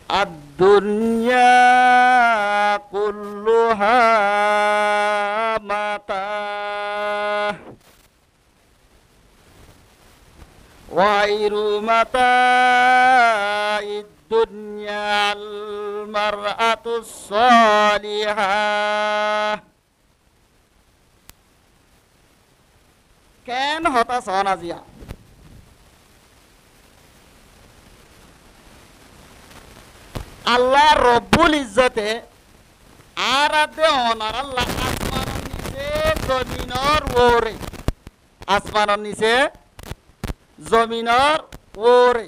আদ-দুনিয়া কুল্লুহা মাতা ওয়া গায়রু মাতা'id দুনিয়া আল মারআতুস সালিহা। কেন হতাশ হন আজিয়া? আল্লাহ রব্বুল ইজ্জতে আর আদে অনার আল্লাহ আসমানের নিচে জমিনের ওরে, আসমানের নিচে জমিনের ওরে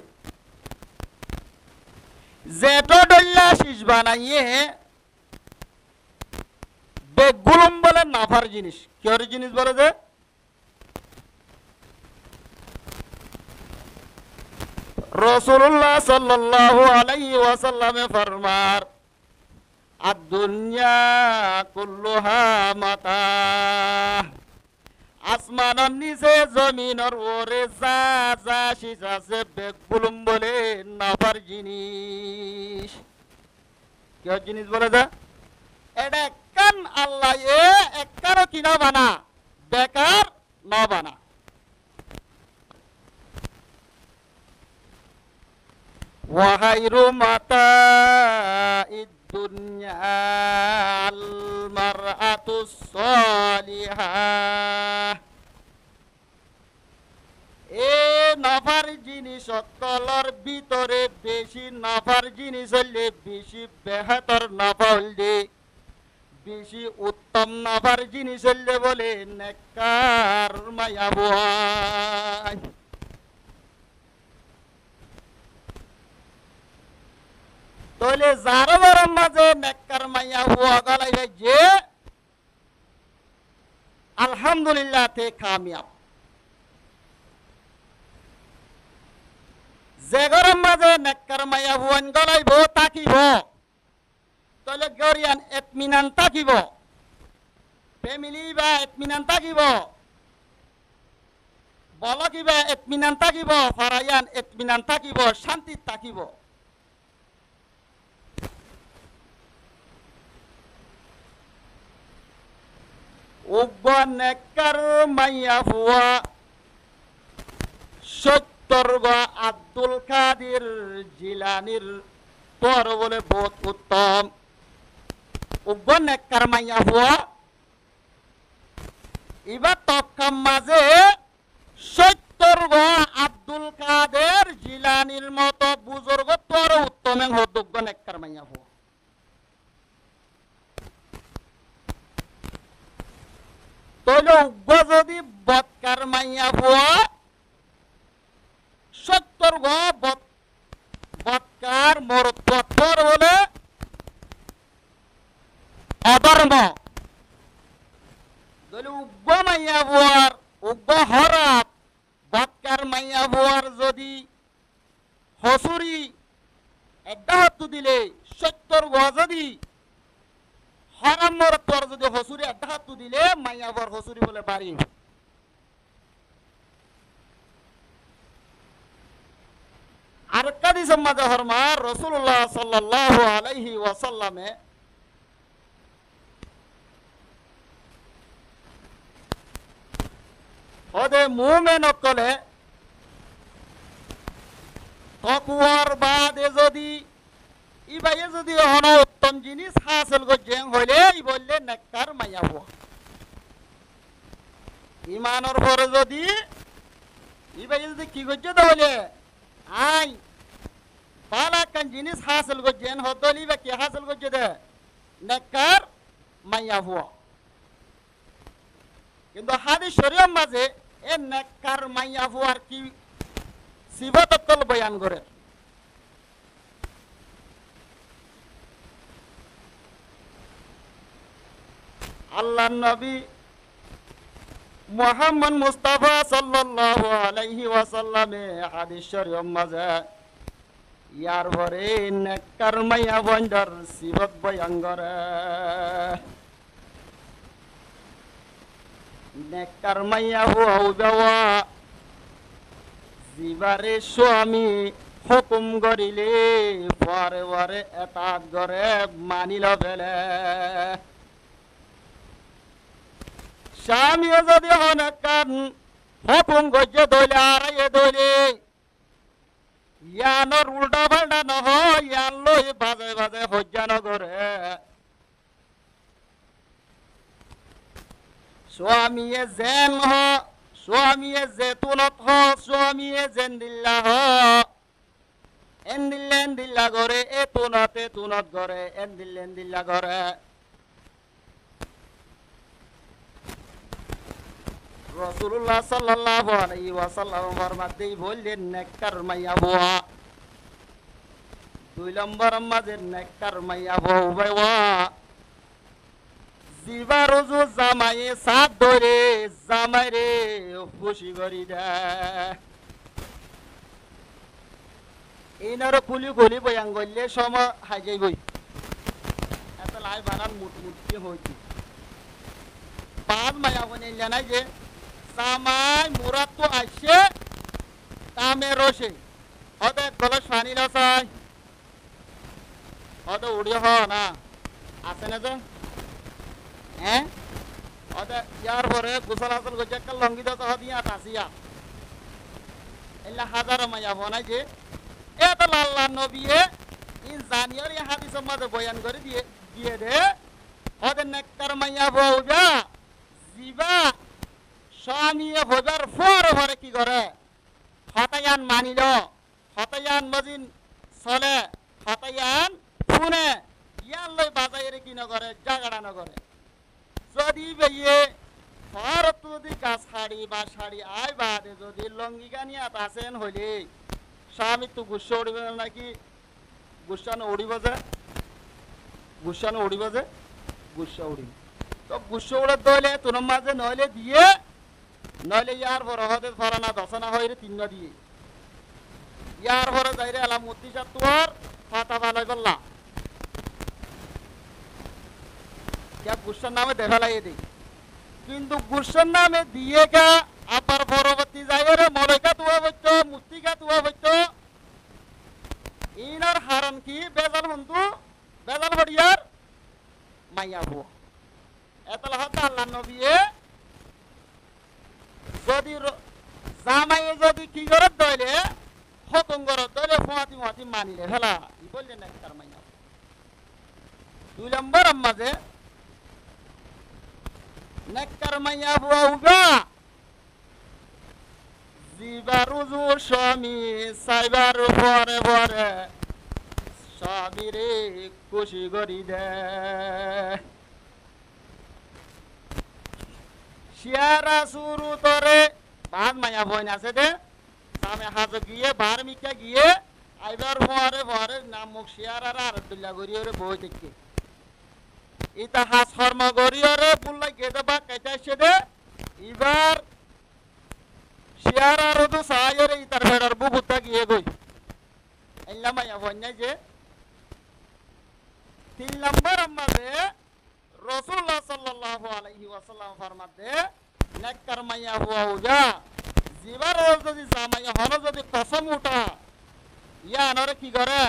যেটো ডল্লা শীষ বানাইয়ে বেগুলুম বলে নাফার জিনিস। কিহর জিনিস বলে যে? রাসূলুল্লাহ সাল্লাল্লাহু আলাইহি ওয়াসাল্লামে ফরমার আদ-দুনিয়া কুল্লুহা মাতা। আসমানের নিচে জমিনের ওরে যা যা শীষ আছে বেগুলুম বলে নাফার জিনিস। কিহর জিনিস বলে যে? এটা একখান আল্লাহ একখানও কিনা বানা, বেকার না বানা। ওয়া গায়রু মাতা'id দুনিয়া আল মারআতুস সালিহা। এ নাফার জিনিস সকলের ভিতরে বেশি নাফার জিনিস হইলে বেশি বেহতর নাফা হইলে বেশি উত্তম নাফার জিনিস হইলে বলে নেককার মায়া বুয়াই। তাহলে যার বারের মাঝে নেককার মাইয়া হুয়া গলাইবে যে আলহামদুলিল্লাহ তে কামিয়াব। যে ঘরের মাঝে নেককার মাইয়া হুয়ান গলাইব তাকিব, তাহলে গরিয়ান এতমিনান তাকিব, ফ্যামিলি বা এতমিনান তাকিব, বলকিবা এতমিনান তাকিব, ফারায়ান এতমিনান তাকিব, শান্তি তাকিব। উগ্র নেককার মাইয়া হুয়া ৭০ গা আব্দুল কাদের জিলানির তোর বলে বহুত উত্তম। উগ্র নেককার মাইয়া হুয়া এবার তৎকাম মাঝে ৭০ গা আব্দুল কাদের জিলানির মতো বুজুর্গ তোর উত্তম উগ্র নেককার মাইয়া হুয়া। তাহলে উগ্র যদি বৎকার মাইয়া হুয়া ৭০ গা বৎকার মরত্বর বলে অধর্ম। তাহলে উগ্র মাইয়া হুয়ার উগ্র হরাত বৎকার মাইয়া হুয়ার যদি হসুরি একটা হাত দিলে ৭০ গা যদি হারাম মরত্বর যদি হসুরি একটা হাত দিলে মাইয়া হুয়ার হসুরি বলে বাড়ি। আরেকটা দিসের মাঝে হরমা রাসূলুল্লাহ সাল্লাল্লাহু আলাইহি ওয়াসাল্লামে ওদে মুমিন নকলে তাকওয়ার বাদে যদি ইবাই যদি হন উত্তম জিনিস হাসিল করছেন হইলে ই বললে নেককার মাইয়া হুয়া। ইমানের পরে যদি ইবাই যদি কি করছে তাহলে আই বালাকান জিনিস হাসিল করছেন হতলি বা কি হাসিল করছে দে নেককার মাইয়া হুয়া। কিন্তু হাদিস শরীয়র মাঝে এ নেককার মাইয়া হুয়ার কি সিফাত বয়ান করে। আল্লাহর নবী মুহাম্মদ মুস্তাফা সাল্লাল্লাহু আলাইহি ওয়াসাল্লামে হাদিস শরীফের মাঝে ইয়ার পরে নেককার মাইয়া বন্ডার সিফাত বয়ান করে। নেককার মাইয়া হইবা জিবারে স্বামী হুকুম করিলে পরে বুয়ারে এতাত করে মানিল ফেলে স্বামীও যদি অনেক কান হুকুম গজ্জে দইলে আর এ দইলে ইয়ানোর উল্টা পাল্টা নহয় ইয়ান লই বাজে বাজে হজ্জান করে স্বামীয়ে জেন হ স্বামীয়ে জেতুনত হ স্বামীয়ে জেন দিল্লা হ এন্দিল্লা করে এ তুনত করে এন্দিল্লা করে রাসূলুল্লাহ সাল্লাল্লাহু আলাইহি ওয়াসাল্লাম ফরমাতেই বললেন নেককার মাইয়া বুয়া দুই নম্বর আমাদের নেককার মাইয়া বুয়া জিবা রোজু জামাইয়ে সাত ধরে জামাই রে খুশি করি দেয় এইনারও কুলি গলি বয়াং গলে সম হাইজাই বই এত লাই বানান মুটমুটকি হইছি পাঁচ মায়া বনে জানাই যে জামাই মুরাদ তো আসছে কামে রসে হতে গলস পানি লসাই হতে উড়িয়ে হ না আছে না যে হ্যাঁ হতে ইয়ার পরে গোসল আসল গজে একটা লঙ্গি দশ হদিয়া টাসিয়া এলা হাজার মায়া বনাই যে এত আল্লাহ নবিয়ে ইন জানিয়ার এই হাদিসের মধ্যে বয়ান করে দিয়ে দে ওদের নেককার মাইয়া বউবা জিবা স্বামীয়ে ভোজার পরে কি করে হতায়ান মানিল হতায়ান মজিন চলে হতায়ান শুনে ইয়ান লই বাজাইরে কি নগরে জাগাড়া নগরে যদি বেয়ে ভারত যদি গাছ শাড়ি বা শাড়ি আই বাদে যদি লঙ্গি গানিয়া আছেন হইলে স্বামী তো গুসা উড়িব নাকি গুসানো উড়িব যে গুসানো উড়িব যে গুসা উড়িব তো গুসা উড়ে দইলে তোর মাঝে নইলে দিয়ে নইলে ইয়ার পর হতে ফরানা দশনা হইরে তিন দিয়ে ইয়ার পরে যাইরে এলাম মূর্তি চাতুয়ার ফাতা ভালো বললা গুসার নামে দেখা লাগিয়ে দিই কিন্তু গুসার নামে দিয়ে কা আবার পরবর্তী যাইরে মলকা তুয়া বইত মূর্তিকা তুয়া বইত ইনার হারান কি বেজাল বন্ধু বেজাল বড়িয়ার মাইয়া বউ এতলা হতা আল্লাহ নবিয়ে যদি জামাইয়ে যদি কি করে দইলে হকম করে দইলে ফুয়াতি মানিলে হেলা ই বললেন নেককার মাইয়া দুই নম্বর আম্মাজে নেককার মাইয়া বুয়া উগা জিবার উজু স্বামী সাইবার পরে স্বামী রে খুশি করি দে শিয়ারা শুরু তরে ভাত মাইয়া বইন আছে দে সামে হাজ গিয়ে বার মিকা গিয়ে আইবার পরে নাম মুখ শিয়ারা আর দুল্লা গরিয়রে বই দেখে ইতা হাস কর্ম গরিয়রে বুল্লা গেদে বা কাইতাইছে দে এবার শিয়ারা রদু সায়রে ইতার ফেডার বুবুতা গিয়ে গই এল্লা মাইয়া বইন যে তিন নম্বর আমাদের রাসূলুল্লাহ সাল্লাল্লাহু আলাইহি ওয়াসাল্লাম ফরমাতে নেককার মাইয়া হুয়া উজা জিবার যদি জামাইয়া হলো যদি কসম উঠা ইয়ানরে কি করে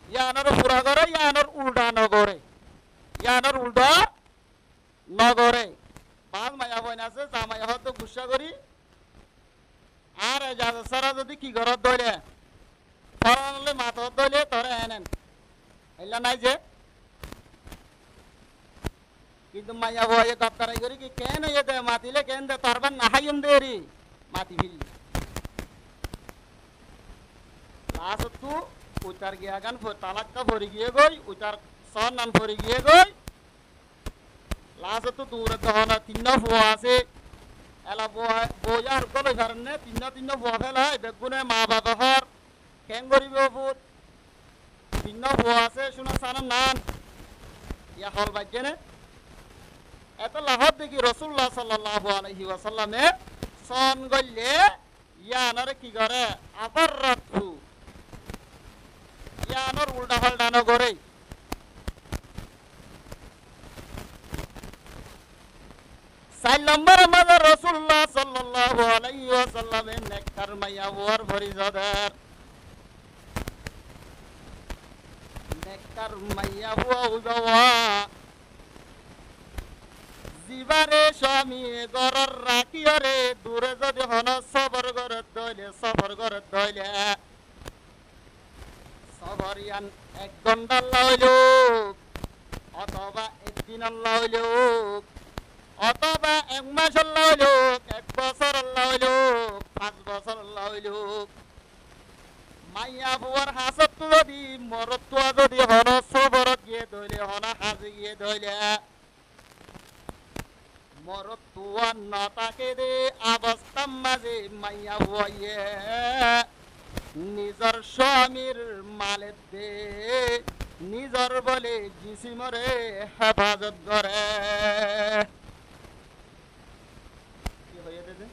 ইয়ানরে পুরা করে ইয়ানর উল্টা নগরে ইয়ানর উল্টা নগরে পাঁচ মাইয়া বইন আছে জামাইয়া হতো গুসা করি আর এজাজ সারা যদি কি ঘরত দইলে ফরানলে মাথা দইলে তোরে এনেন এলা নাই যে কিন্তু মাইয়া বয়ে দপ্তরাই করি কি কেন এ দে মাতিলে কেন দে তারবার নাহাইম দেরি মাতি ফিল লাস্ট তু উতার গিয়া গান তালাক্কা ভরি গিয়ে গই উতার সন নান ভরি গিয়ে গই লাস্ট তু দূরে দহনা তিন ফুয়া আছে এলা বয়ার গলে ধরনে তিন ফুয়া ফেলা বেগুনে মা বাবা হর কেন করিব বুত তিন ফুয়া আছে শুনা সানাম নান ইয়া হল বাজেনে এত লাহত দেখি রাসূলুল্লাহ সাল্লাল্লাহু আলাইহি ওয়াসাল্লামে সন গইলে ইয়ানরে কি করে আবার রাখু ইয়ানর উল্টা পাল্টা ন করে চার নম্বর আমাদের রাসূলুল্লাহ সাল্লাল্লাহু আলাইহি ওয়াসাল্লামে নেককার মাইয়া বুয়ার ফরিজাদার নেককার মাইয়া বুয়া উইবাওয়া জিবারে স্বামী গরর রাখিয়রে দূরে যদি হন সবর গরত দইলে সবরিয়ান 1 ঘন্টা লইল অথবা 1 দিন লইল অথবা 1 মাস লইল 1 বছর লইল 5 বছর লইল মাইয়া বুয়ার হাসত যদি মরত যদি হন সবরত গিয়ে দইলে হন হাজি গিয়ে দইলে মরতুয়া নতাকে দে অবস্থার মাঝে মাইয়া বুয়াইয়ে নিজর স্বামীর মালের দে নিজর বলে জিসিমরে হেফাজত করে কি হইতে যে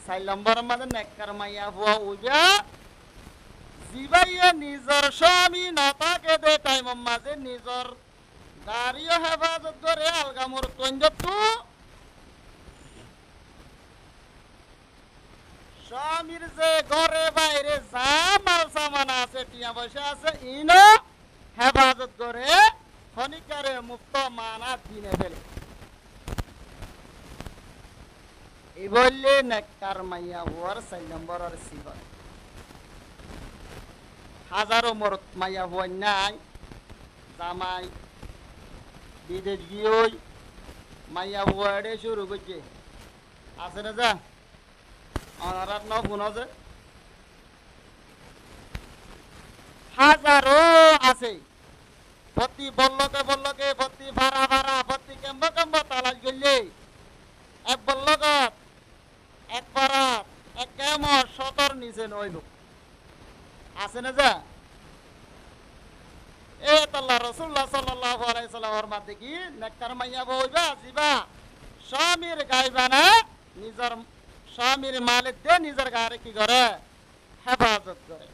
4 নম্বর মাঝে নেককার মাইয়া বুয়া উইবা জিবাইয়ে নিজর স্বামী নতাকে দে টাইম মাঝে নিজর দাঁড়িয়ে হেফাজত করে আলগামর তঞ্জতু স্বামীর যে ঘরে বাইরে যা মাল সামান আছে টিয়া পয়সা আছে ইনো হেফাজত করে খনিকারে মুক্ত মানা দিনে ফেলে এই বললে নেককার মাইয়া হওয়ার 4 নম্বরের সিফাত হাজারো মরত মাইয়া হওয়ার নাই জামাই বিদেশ গিয়ে মাইয়া বুয়াড়ে শুরু করছে আছে না যা অনারাত ন ফোন আছে হাজারো আছে প্রতি বল্লকে প্রতি ভাড়া প্রতি কেম্ব তালাশ করলে এক বল্লকত এক পারাত এক কেমর 17 নিচে নইল আছে না যা এ তাল্লাহ রাসূলুল্লাহ সাল্লাল্লাহু আলাইহি সাল্লামের মাঝে কি নেককার মাইয়া বইবা জিবা স্বামীর গাইবা না নিজের স্বামীর মালের দে নিজের গায়ে কি করে হেফাজত করে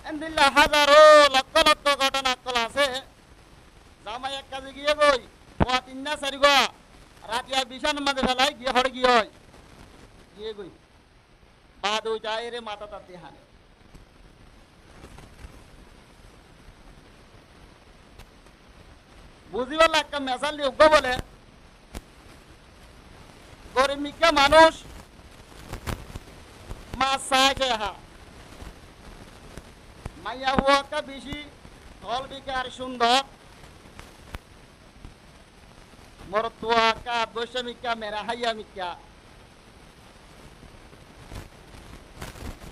এন্দিল্লা হাজারো লক্ষ লক্ষ ঘটনা কল আছে জামাই এক কাজে গিয়ে গই ওয়া 3 না 4 গো রাতিয়া বিছান মাঝে ফেলাই গিয়ে হড় গিয়ে গই বাদ ওই যায় রে মাথা তাতে হানে বুঝিবার একটা মেসাল দিয়ে বলে গরিব মিকা মানুষ মাছ চায় খেয়ে হা মাইয়া হুয়াকা বেশি ফল বিকার সুন্দর মরতুয়াকা বৈশামিকা মেরা হাইয়া মিকা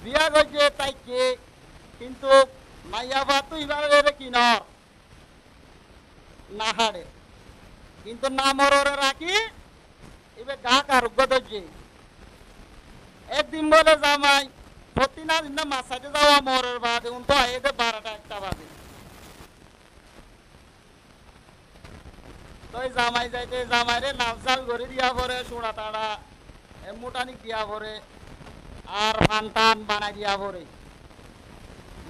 বিয়া গজে তাইকে কিন্তু মাইয়া বা তুই এবারে কি না হাড়ে কিন্তু না মররে রাখি এবার গা কারুগ্য ধরছে একদিন বলে জামাই প্রতি না দিন না মাসাতে যাওয়া মরের বাদে উন তো আইতে 12টা 1টা বাজে তো জামাই যাইতে জামাই রে লাল করে দিয়া পরে সোড়া তাড়া মোটানি দিয়া পরে আর ফানটান বানাই দিয়া পরে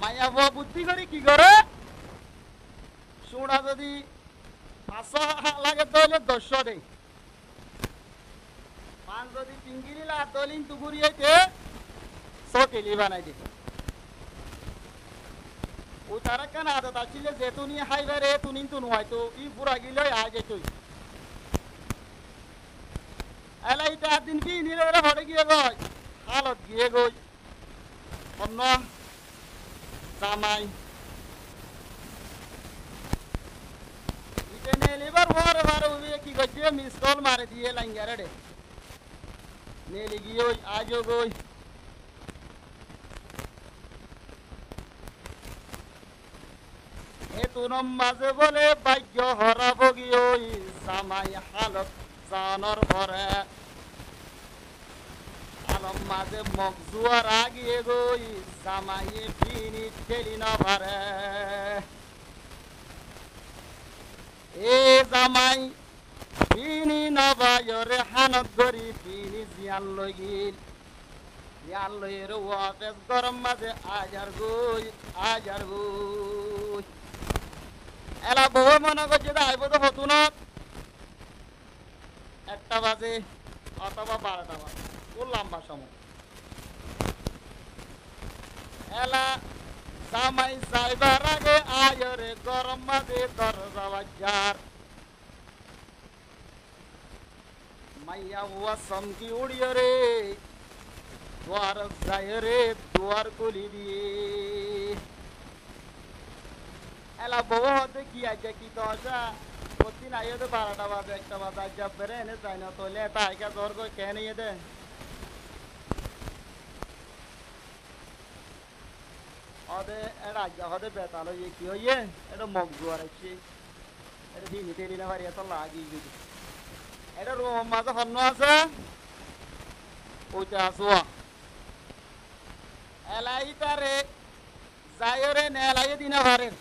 মাইয়া বুয়া বুদ্ধি করে কি করে সোড়া যদি 500 লাগে তাহলে 10 দেয় পান যদি চিংড়িলা দলিন টুকুরিয়েতে 100 কেলি বানাই দিত ও তারা কেন আদত আছিল যে তুনি হাইবারে তুনিন তুন হয়তো ই পুরা গিলে আগে তুই এলাইটা দিন কি নিলে হড়ে গিয়ে গই হালত গিয়ে গই অন্য জামাই ইতে নেলিবার ভরে ভরে উবে কি গজে মিস কল মারে দিয়ে লাইঙ্গারে রে নেলি গিয়ে আজো গই এ তুনম মাঝে বলে ভাগ্য হরাব গিয়ে জামাই হালত জানর ভরে আলম মাঝে মগজুয়ার আগিয়ে গই জামাইয়ে বিনি ঠেলি না পারে এ জামাই বিনি নবায়রে হানত গরি বিনি জিয়ান লগিল জিয়ান লইয়ের ওয়াপেস গরম মাঝে আজার গই এলা বহু মনে করছে আইব তো হতো না 1টা বাজে অথবা 12টা বাজে খুব লম্বা সময় এলা জামাই যাইবার আগে আয়রে গরম মাঝে দরজা বাজার মাইয়া বুয়া চমকি উড়িয়ে রে দুয়ার যায় রে দুয়ার খুলি দিয়ে এলা বউ হতে কি আছে কি দশা প্রতিদিন আইয়ে তো 12টা বাজে 1টা বাজে আজ বেড়ে এনে যায় না তোলে এটা আইকা জ্বর করে কে নিয়ে দে হদে এটা আজ্ঞা হদে বেতাল হইয়ে কি হইয়ে এটা মগ জোয়ার আছে এটা দিনি তেলি না পারি এত লাগি যদি এটা রুম মাঝে হন্য আছে ওইটা আসুয়া এলাই তারে যাইরে নেলাই দিনা ভারের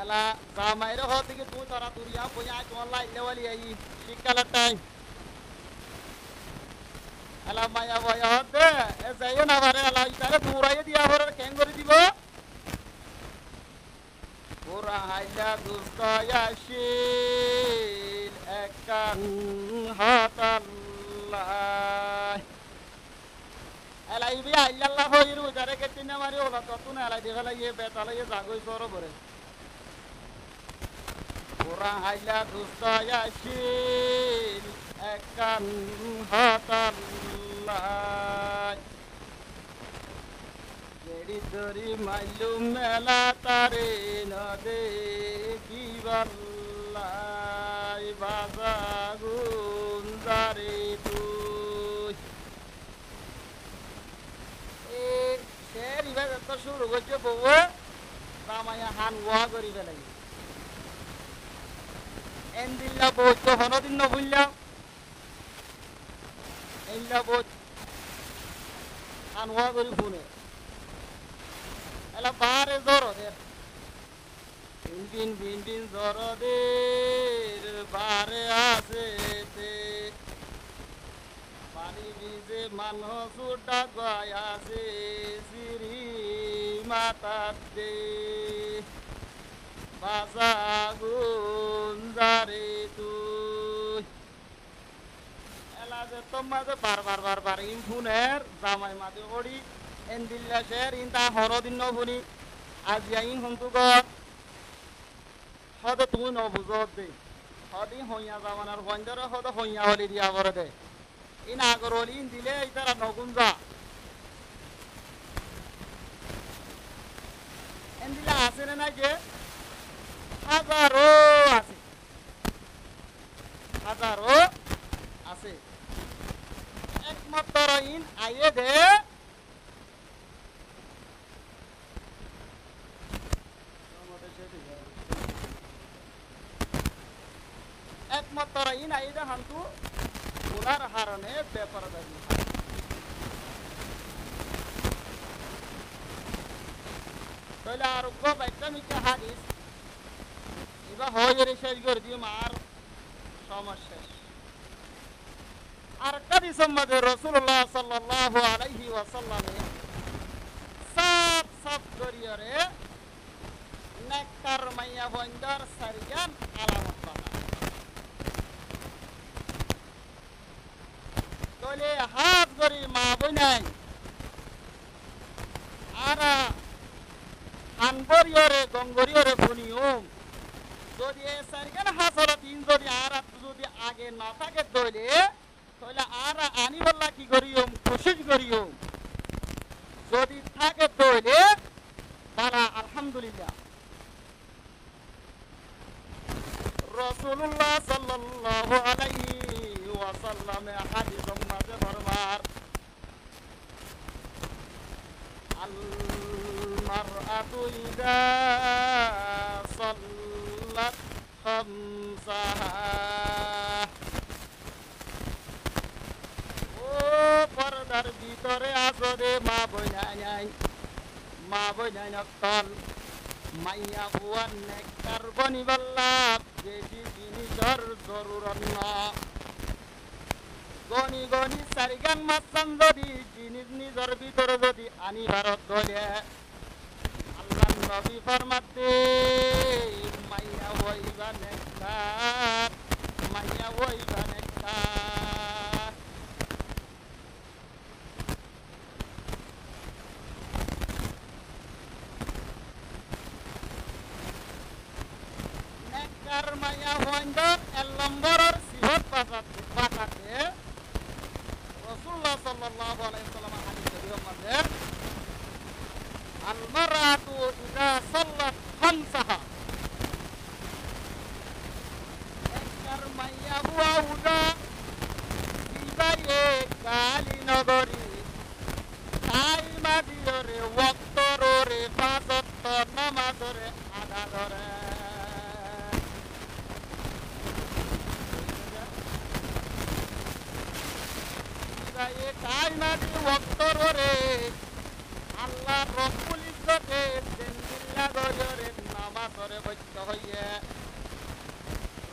এলা জামাইরে হত থেকে তুই তারা তুরিয়া বইয়া তোমার লাইলে ওয়ালি আই শিকালার টাইম এলা মায়া বয়া হতে এ যাইও না ভারে এলা ইতারে পুরাই দিয়া ভরের কেন করে দিব পুরা হাইলা দুস্ত ইয়াশিল একান হাতাল্লাহ এলা ইবি আল্লাহ হইরু যারে কেতিন মারি ওলা ততুন এলা দিগলা ইয়ে বেতালা ইয়ে জাগই সর বরে পুরা হাইলা দুস্ত ইয়াশিল একান হাতাল্লাহ গেড়ি দরি মাইলু মেলা তারে নদে কি বল্লাই বাজা গুঞ্জারে তুই এ শের ইবা যত শুরু করছে বউ রামায়া হান গোয়া করি ফেলাই এন্দিল্লা বউ তো হনদিন ন ভুললাম এল্লা বউ হান গোয়া করি ফোনে এলা বারে জরদের বিন জরদের বারে আসেতে পানি ভিজে মানুষ ডাগায় আছে শ্রী মাতার দে বাসা গুঞ্জারে তুই এলা যে তোমার বারবার ইন ফোনের জামাই মাঝে ওড়ি এন্দিল্লা শের ইন তা হরদিন ন ফুনি আজি আইন হন্তু গর হদে তুই ন বুঝ দে হদি হইয়া জামানার বন্ধরে হদে হইয়া হলি দিয়া করে they in agar Holi in দিলে ইতারা নগুঞ্জা এন্দিল্লা আছে না নাই যে হাজারো আছে একমাত্র ইন আইয়ে দে একমাত্র ইন আইয়ে দে হান্তু গুনার হারণে ব্যাপার দাবি তাহলে আর বাইকটা মিকে হাদিস এবার হয়ে শেষ করে দিও মার সমস্যা আর কাদি সম্মাদে রাসূলুল্লাহ সাল্লাল্লাহু আলাইহি ওয়াসাল্লামে সব করিয়ারে নেককার মাইয়া বন্দার সারিয়ান আলামত বানা তোলে হাত গরি মা বইনাই আরা আনবরিয়রে গঙ্গরিয়রে ফুনিউম যদি এ সারিয়ান হাসল দিন যদি আর যদি আগে না থাকে তোলে তাহলে আর আনি বললা কি করিও কোশিশ করিও যদি থাকে তাহলে তারা আলহামদুলিল্লাহ রাসূলুল্লাহ সাল্লাল্লাহু আলাইহি ওয়াসাল্লাম হাদিসের মাঝে ফরমার আল মারআতু ইদা সাল্লাত খামসাহা পর্দার ভিতরে আসরে মা বইনাই নকল মাইয়া বুয়ার নেকটার বনিবাল্লা বেশি জিনিসর জরুরত ন গনি সারিগান মাসান যদি জিনিস নিজর ভিতরে যদি আনি ভারত ধরে আল্লাহ নবী ফরমাতে মাইয়া ওইবা নেকটার মাইয়া হইন্দর এক নম্বরের সিফত বাঁচাতে রাসূলুল্লাহ সাল্লাল্লাহু আলাইহি ওয়াসাল্লাম হাদিস শরীফের মধ্যে আল মারাতু ইযা সাল্লাত খামসাহা একবার মাইয়া বুয়া উদা দিবায়ে কালি নগরী তাই মাদিরে ওয়াক্তরে ফাজত নামাজরে আদা করে দিবায়ে তাই মাদি ওয়াক্তরে আল্লাহ রব্বুল ইজ্জতে জিন্দিল্লা গয়রে নামাজরে বৈদ্য হইয়ে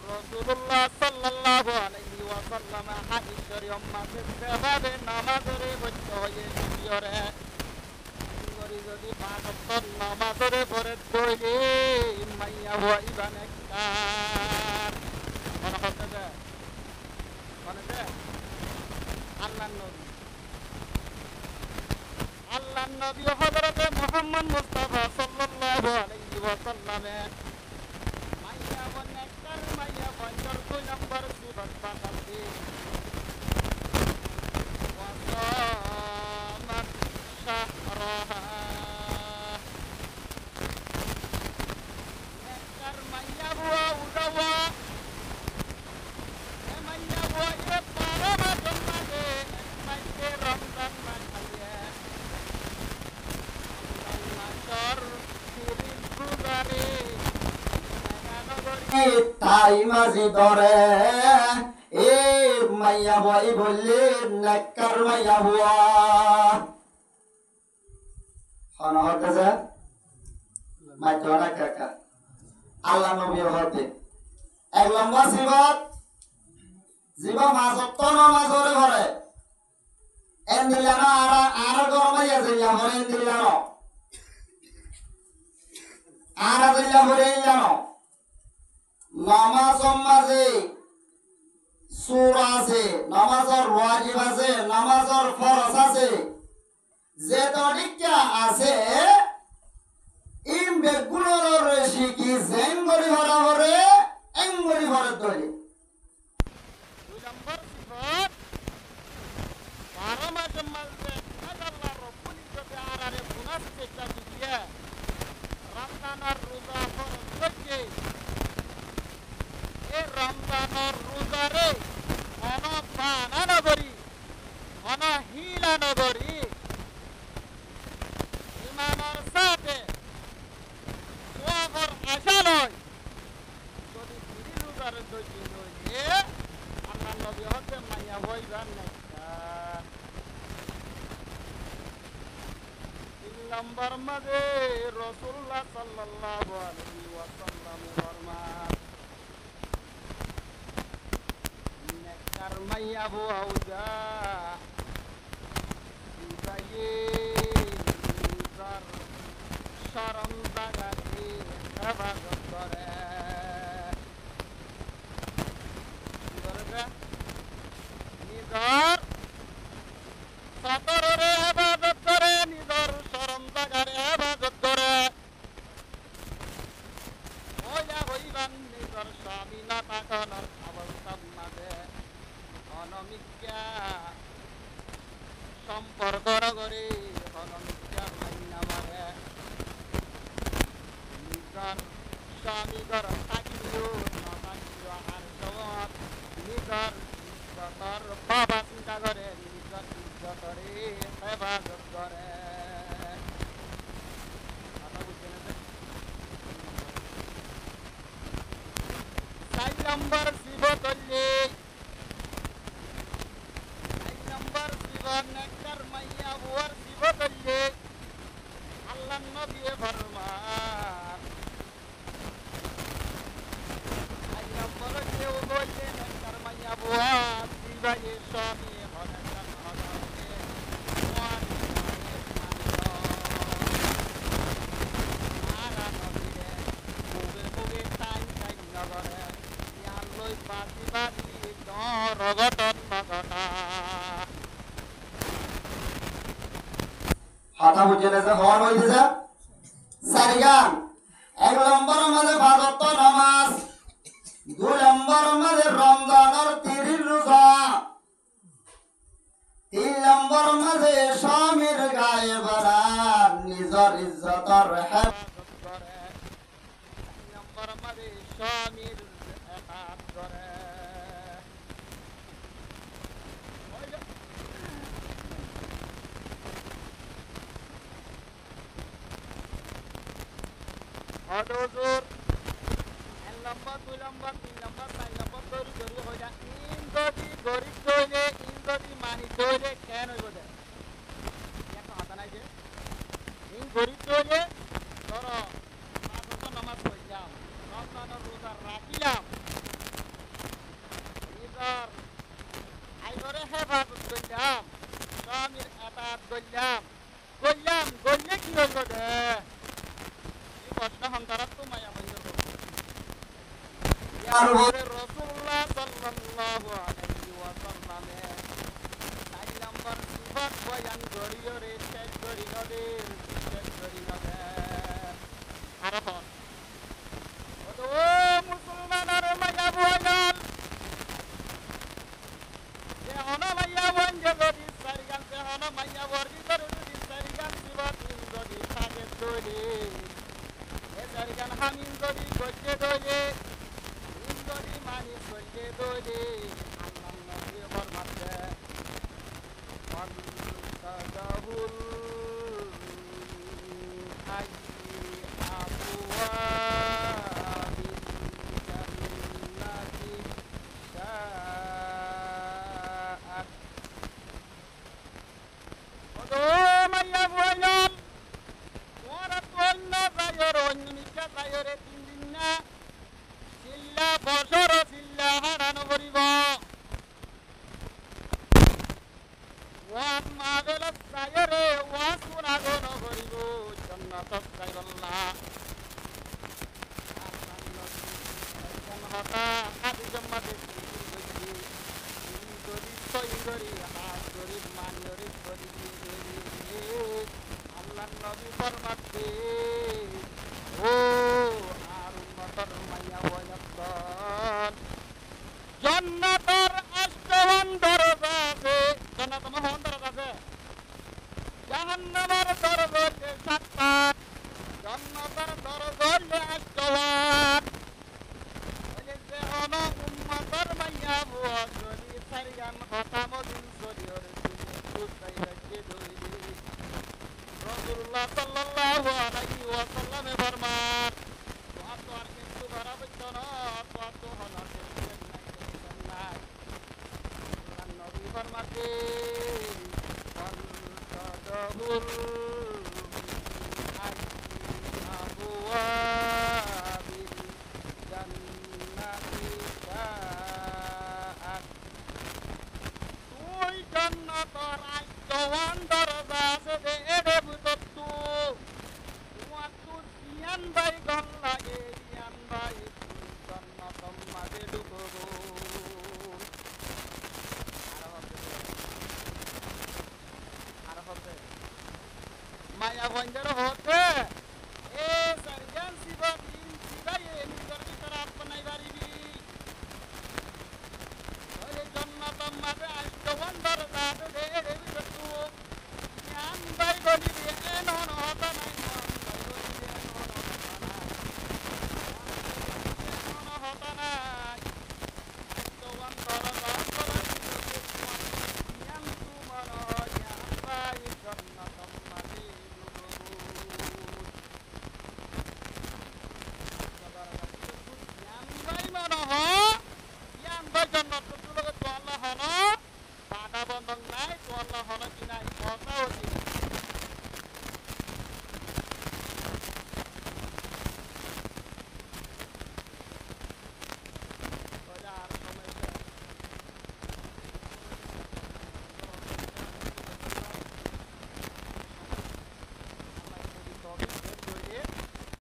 রাসূলুল্লাহ সাল্লাল্লাহু আলাইহি ওয়াসাল্লাম হাদিস শরীফ মাঝে সেভাবে নামাজরে বৈদ্য হইয়ে নিয়রে করি যদি পাঁচ ওয়াক্ত নামাজরে পড়ে দইলে মাইয়া হওয়া ইবান একবার মনে হচ্ছে যে আল্লাহর নবী হযরত মুহাম্মদ মুস্তাফা সাল্লাল্লাহু আলাইহি ওয়াসাল্লামে মাইয়া বন একবার মাইয়া বঞ্জর দুই নম্বর সিফত বাতাসি ওয়াসামাত শাহরাহা একবার মাইয়া বুয়া উদাওয়া মাইয়া বুয়া এ পারমা জন্মাতে মাইকে রমজান না খাইয়ে তাই মাঝি ধরে এ মাইয়া বই বললে নেককার মাইয়া বুয়া হন হতেছে মাইতো না কাকা আল্লাহ নবী হতে এক লম্বা সিবত জীবা মাসত্ব নামাজ ধরে ঘরে এন দিলানো আর গরমাইয়া যাইয়া ঘরে এন দিলানো আর দিলা ঘরে জানো নামাজ মাঝে সূরা আছে নামাজের ওয়াজিব আছে নামাজের ফরজ আছে যে তরিকা আছে ইম বেগুলোর শিকি জেন গরি ভরা ভরে এম গরি ভরে দলি দুই নম্বর সিফত পারমা জন্মাতে আল্লাহ রব্বুল ইজ্জতে আরারে গুনাহ চেষ্টা দিয়ে রমজানের রোজা ফরজ করছে এই রমজানের রোজারে অনপানা নগরী অনহিলা নগরী ইমানের সাথে সোয়াবর আশা নয় যদি ফিরি রোজারে দৈর্য রইলে আল্লাহ নবী হতে মাইয়া হইবার নেককার তিন নম্বর মাঝে রাসূলুল্লাহ সাল্লাল্লাহু আলাইহি ওয়াসাল্লাম ফরমান নেককার মাইয়া বুয়া উদা দিবায়ে নিজার শরম জাগাতে হেফাজত করে কি করে নিজর সতরে হেফাজত করে নিজর শরম জাগারে হেফাজত করে হইয়া হইবান নিজর স্বাধীনতা করার অবস্থার মাঝে অনমিকা সম্পর্ক করে অনমিকা মাইনা মারে নিজর স্বামী ঘর থাকিও নথাকিও আর সব নিজর ইজ্জতর বাবা চিন্তা করে নিজর ইজ্জতরে হেফাজত করে কথা বুঝছেন চার নম্বর সিফত হইলে নেককার মাইয়া বুয়ার সিফত হইলে আল্লাহর নবী ফরমান চার নম্বর কেউ বললে নেককার মাইয়া বুয়া দিবায়ে স্বামী হলে হলে আরা নবীরে মুগে মুগে টাইম টাইম নগরে ইয়ান লই বাদি বাদি রগটন নগটা কথা বুঝে নেছে হওয়ার হইতেছে সারিগান এক নম্বর মাঝে ভাদত্ব নামাজ 2 নম্বর মাঝে রমজানের 30 রোজা, 3 নম্বর মাঝে স্বামীর গায়ে বাড়ার নিজের ইজ্জতর হেফাজত করে, 4 নম্বর মাঝে স্বামীর হেফাজত করে। হুজুর 1 নম্বর 2 নম্বর 3 নম্বর 4 নম্বর ধরি ধরি হইলা ইন যদি গরিব হইলে ইন যদি মানি হইলে কেন হইব দে একটা কথা নাই যে ইন গরিব হইলে ধরো 5 ওয়াক্ত নামাজ পড়লাম, রমজানের রোজা রাখিলাম, নিজের আইবরে হেফাজত করলাম, স্বামীর এতাত করলাম, গড়লে কি হইব দে প্রশ্ন সন্তারাত তো মায়া বন্ধ করবো। রাসূলুল্লাহ সাল্লাল্লাহু আলাইহি ওয়াসাল্লামে 4 নম্বর সিফাত বয়ান করিও রে শেষ করিল রে শেষ করিল রে আরফন ও মুসলমানের মায়া বয়ান যে হন মায়া বয়ান যদি সারিগান যে হন মায়া বর্গি করে যদি সারিগান সিফাত যদি থাকে দইলে সারিগান হামিন যদি গজে দইলে যদি মানি গজে দইলে আল্লাহ নবী ফরমাতে ফান্তাদাহুল হায়ি আবওয়াবিল জান্নাতি শাআত ওদো মাইয়া বয়াল ওরা তোন্ন যায়র অন্যমিকা যায়রে 3 দিন না সিল্লা বছর সিল্লা হারানো করিব ওয়াজ মাগল যায়রে ওয়াজ গুনাগন করিব জান্নাত যাইবাল্লাহ আল্লাহ নবী হতা আদি জম্মাতে কইছি যদি সইগরি হাত গরিব মানিয়রে গরিব আল্লাহ নবী ফরমাতে ও আর উম্মতের মাইয়া বয়ান জান্নাতের আস্তাওয়ান দরজা আছে, জান্নাতের মহান দরজা আছে, জাহান্নামের দরজা আছে 7টা, জান্নাতের দরজা আছে আস্তাওয়ান। ওই যে হন উম্মতের মাইয়া বয়ান যদি সারিগান হতামদিন শরীয়র সুসাই রাখে দইলে রাসূলুল্লাহ সাল্লাল্লাহু আলাইহি ওয়াসাল্লামে ফরমান তো আর কিন্তু ধরা বইত না তো হলো নাই আল্লাহ নবী ফরমাতে ফান্তাদাহুল হায়ি আবওয়াবিল জান্নাতি শাআত তুই জান্নাতের আইতওয়ান দরজা আছে দে এরে বুততু ওয়াতু সিয়ান বাই গল্লা এরিয়ান বাই জান্নাতম মাঝে ঢুকবো আর হবে মায়া বন্ধের হতে এ সারজান শিবা তিন শিবাই নিজের ভিতরে আপনাই বাড়িবি ওই জান্নাতম মাঝে আইতওয়ান